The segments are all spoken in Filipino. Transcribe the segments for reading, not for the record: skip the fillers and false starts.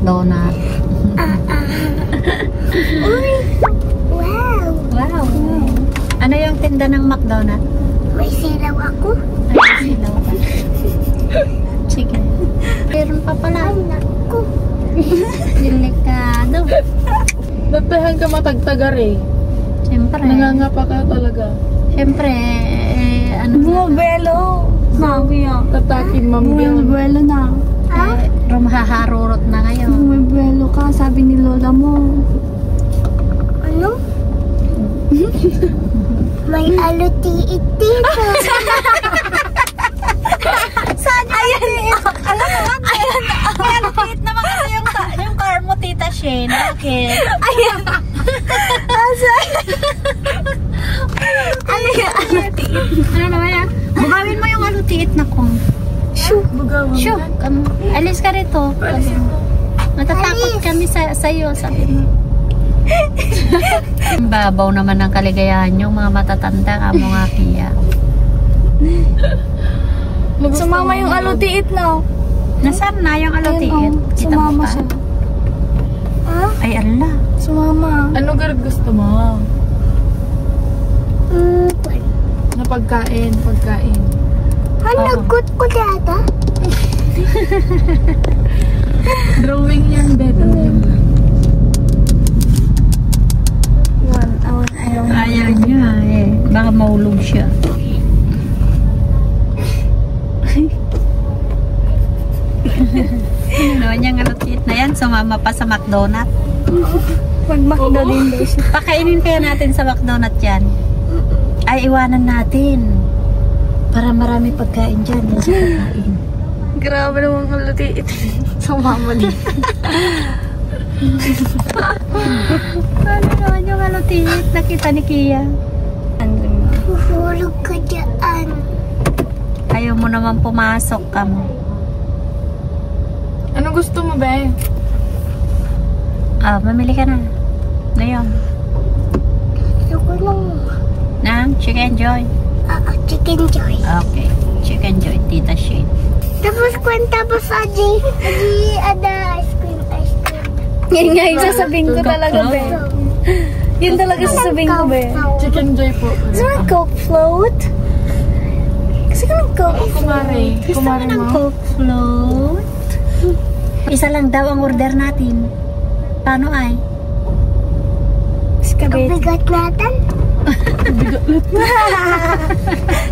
McDonald's. Uy! Wow! Wow. Ano yung tinda ng McDonald's? May silaw ako. Ay, silaw ka. Chicken. Meron pa pala. Ay, naku. Delikado. Nagtahan ka matagtagar eh. Siyempre. Nangangapa ka talaga. Siyempre, ano na. Bumabelo. Sabi yan. Tatakin mambil. Bumabelo na. Rumahaharurot na ngayon. Bumabelo ka, sabi ni lola mo. Ano? May aluti-it dito. Ayan, alam mo ba? Ayan, alutit naman kasi yung car mo, Tita Shane. Bakit? Ayan. Ano yung aluti? Ano naman yan? Bugawin mo yung alutiit na kong. Shoo. Bugawan. Shoo! Alis ka rito. Sabi mo. Natatakot kami sa'yo, sabi mo. Babaw naman ng kaligayahan yung mga matatanda ka mo nga, Pia. Sumama yung alutiit na. Nasaan na yung alutiit? Kita mo Sumama pa? siya. Ay, ala. Sumama. Ano garag gusto mo? Na pagkain. Hanagot ko data. Drawing yan, Beth. Ayaw niya eh. Baka maulog siya. Ano naman yung alutiit na yan? Sumama pa sa McDonald's. Mag-McDo din daw siya. Pakainin kaya natin sa McDonald's yan. Ay, iwanan natin. Para marami pagkain dyan. Yan sa pagkain. Grabe naman alutiit. Sumama din. Ano naman yung alutiit? Nakita ni Kia. Hulog ka dyan. Ayaw mo naman pumasok ka mo. Ano gusto mo, Beth? Mamili ka na. Ngayon. Ako lang. Nang Chicken Joy. Chicken Joy. Okay. Chicken Joy, Tita Shane. Tapos ada ice cream. Yan nga yung sasabihin ko talaga, be. Yun talaga sasabihin ko, be. Chicken Joy po. Gusto mo ng Coke float? Gusto ko ng Coke Kumare. Gusto mo Kumare ng mo? Coke float? Isa lang daw ang order natin. Paano ay? Skabit. Bigat natin.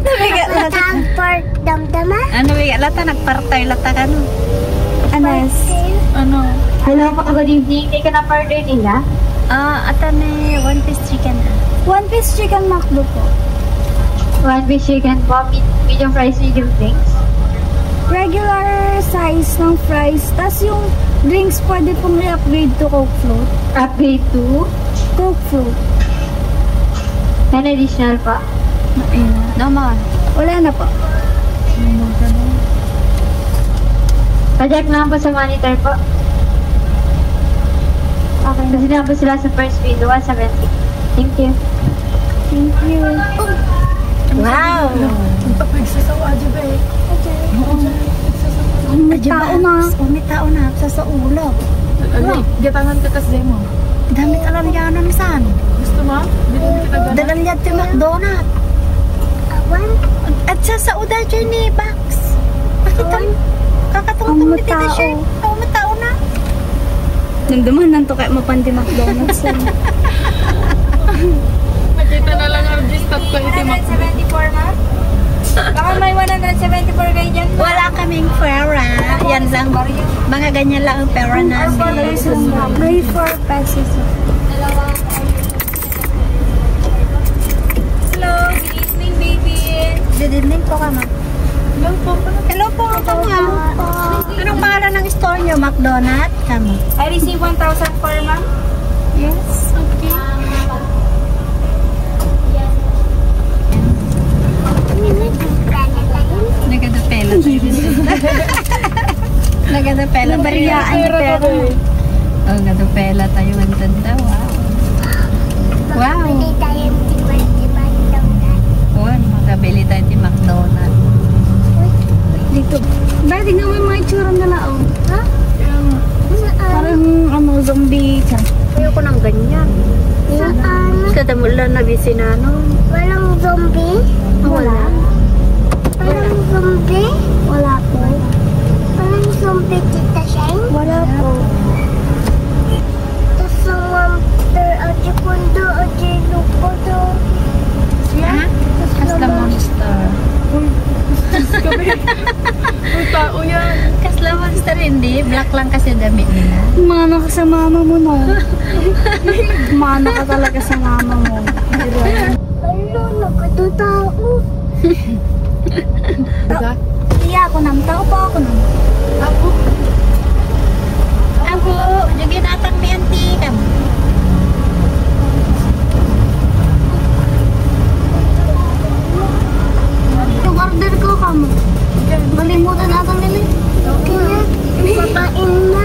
Nabigat na. Tampart damdama. Ano yung lata? Nagpartay lata ka no? Anas. Ano? Hello po, good evening. Take na order nila. Ata na one piece chicken. One piece chicken McDo po. One piece chicken po, medium fries, medium drinks. Regular size ng fries. Tapos yung drinks pwede pong i-upgrade to Coke float. Upgrade to Coke float. 10 additional pa. No more. Wala na po. Project lang po sa monitor po. Okay. Kasi lang po sila sa first video, 170. Thank you. Thank you. Wow! Pagsasawa, Beth. May tao na. May tao na. Sa ulo. Gatangan ka kasi mo. Damit alalyanan saan? Gusto mo? Bilhin kita ganun. Dalalyad ti McDonald's. Awan. At sa sauda dyan ni Bax. Pakita mo. Kakatungtong ni Tita Shane. May tao na. Nandaman nanto kaya mapandi McDonald's. Nakita na lang ang distat ko itimak. 174 ma? Baka may 174 kayo dyan. Wala kaming pera. Yan lang. Mga ganyan lang ang pera namin. May 4 pesos. Hello, good evening baby. Good evening po ka, ma'am. Hello po. Hello po, ma'am. Anong pangalan ng store niyo? McDonald's? Kamo. I receive 1,000 for ma'am. Yes, okay. Nagadapela tayo. Nagadapela tayo. Nabariyaan ni pera. Oh, nagadapela tayo. Ang tanda. Wow. Wow. Hindi tayo timan-timan. Oh, makabili tayo di McDonald's. Dito. Ba, tingnan mo yung mga itsura nila, oh. Ha? Parang zombie. Ayoko ng ganyan. Saan? Kada mula na bisinano. Walang zombie? Wala. Walang zombie? Wala po. Walang zombie, Tita Shane? Wala po. Tapos ang monster, aji kundo, aji lupo do. Ha? Kasla monster. Ang tao yan. Kasla monster hindi. Black lang kasi damit nila. Mana ka sa mama mo, no? Mana ka talaga sa mama mo. Ano, nakatutao. Diba? Iya ako nam. Tao pa ako nam. Ako. Ako, yung ginatang ni auntie kam. Yung order ko kamo. Malimutan atang nila. Kaya, papain na.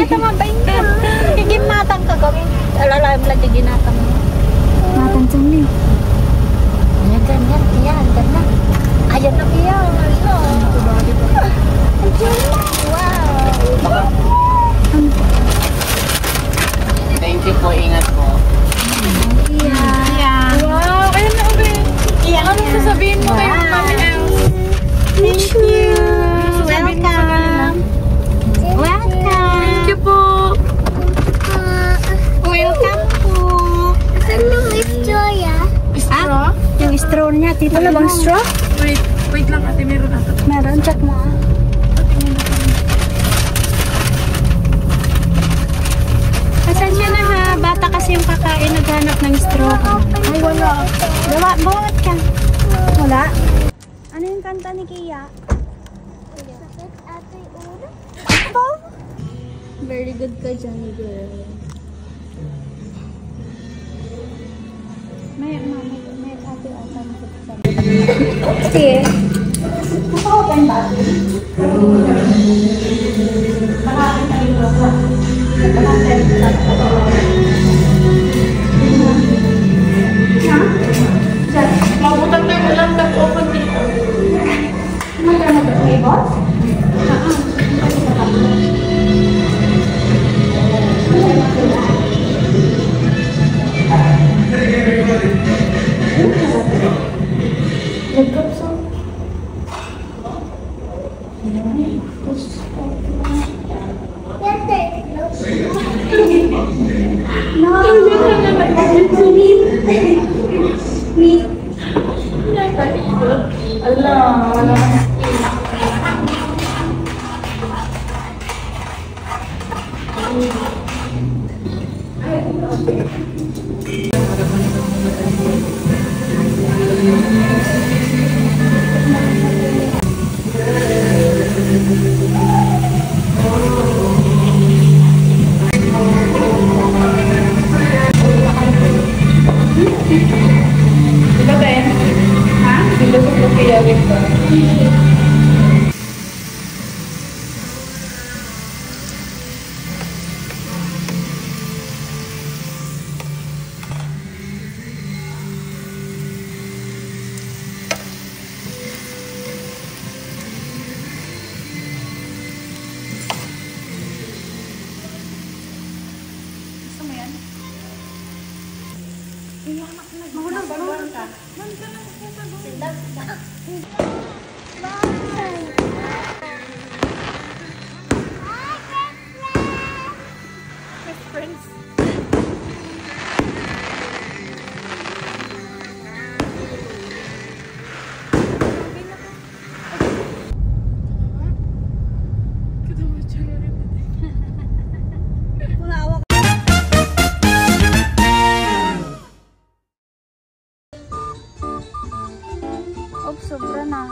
Ito mabain ka. Giginatang ka gawin. Alalaim lang giginatang mo. Matan sini. Ayan, ganyan. Ayan, ganyan. Ayan na kaya. Wow. Thank you po, ingat po. Wow, ayun na ulit. Anong sasabihin mo kay Mami Els? Thank you. Welcome. Welcome. Thank you po. Welcome po. Saan yung istorya? Straw? Yung straw niya, tita. Wala bang straw? Wait lang ate, meron ata. Meron, check mo. Pasensya na ha. Bata kasi yung kakain naghanap ng straw. Ay, wala. Bawat ka. Wala? Ano yung kanta ni Kia? Sakit ato yung ulo. Very good ka dyan, girl. May ate ata na sa sige. Open ba? Mabutan tayo mo lang tap open dito. Magkano ba may boss? Diba, Ben? Ha? Dilusok ko kaya dito. Sobra na.